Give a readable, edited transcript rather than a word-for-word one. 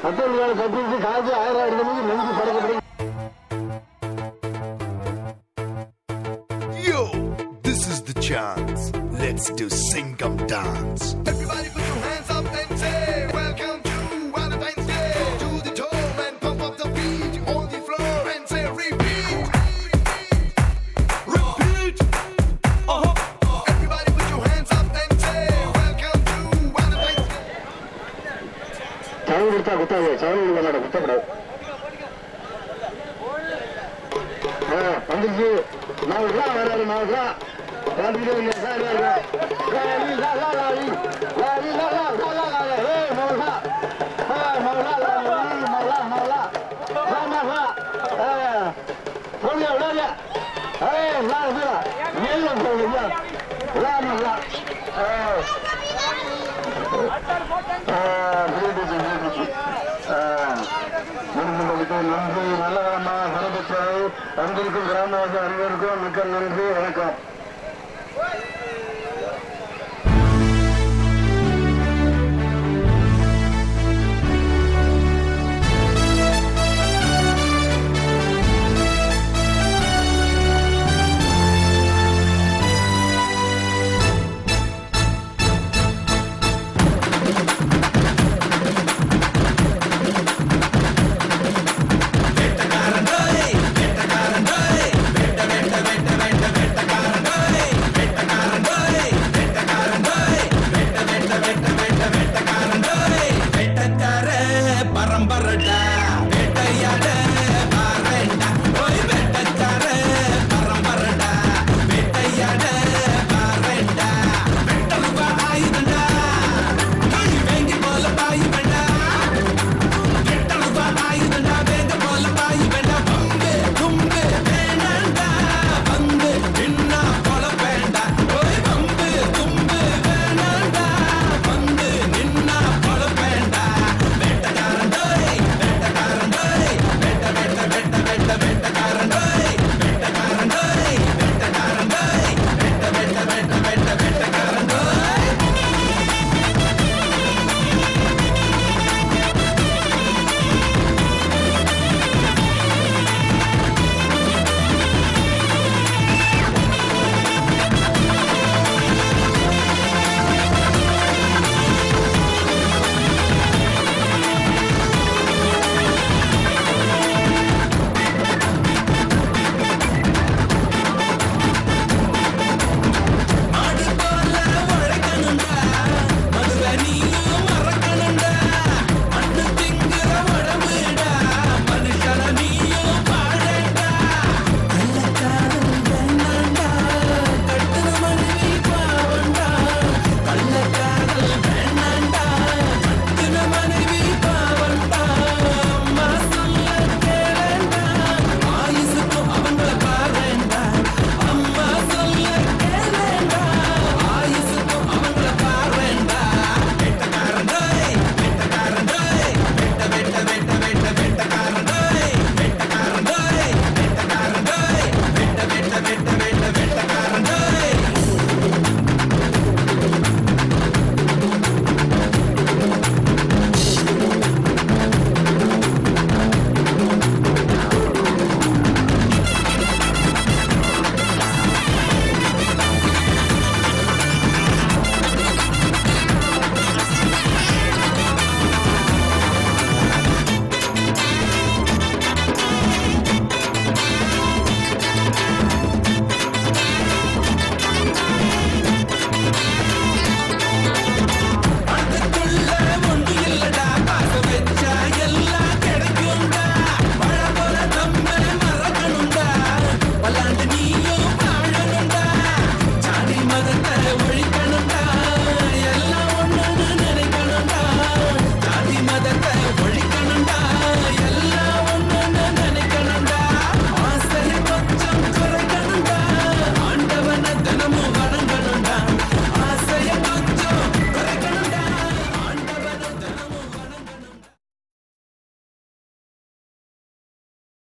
மற்றவர்களை கட்டிட்டு காசு 1000 எடுத்து நெஞ்சு படக்கப்படி. Yo, this is the chance. Let's do Singam dance. Everybody put your hands up and say welcome to Valentine's Day. To the toe and pump up the beat on the floor and say repeat. Repeat. Everybody put your hands up and say welcome to Valentine's Day. Sound கொடுத்தா குத்தாது, sound கொடுக்க குத்தப்படாது. வந்துச்சு மாவுக்கா வராது, மாவுக்கா நன்றி. நல்ல சிறப்பு தந்திருக்கும் கிராமவாசி அனைவருக்கும் மிக்க நன்றி, வணக்கம். பரம்பரடா வேட்டையாட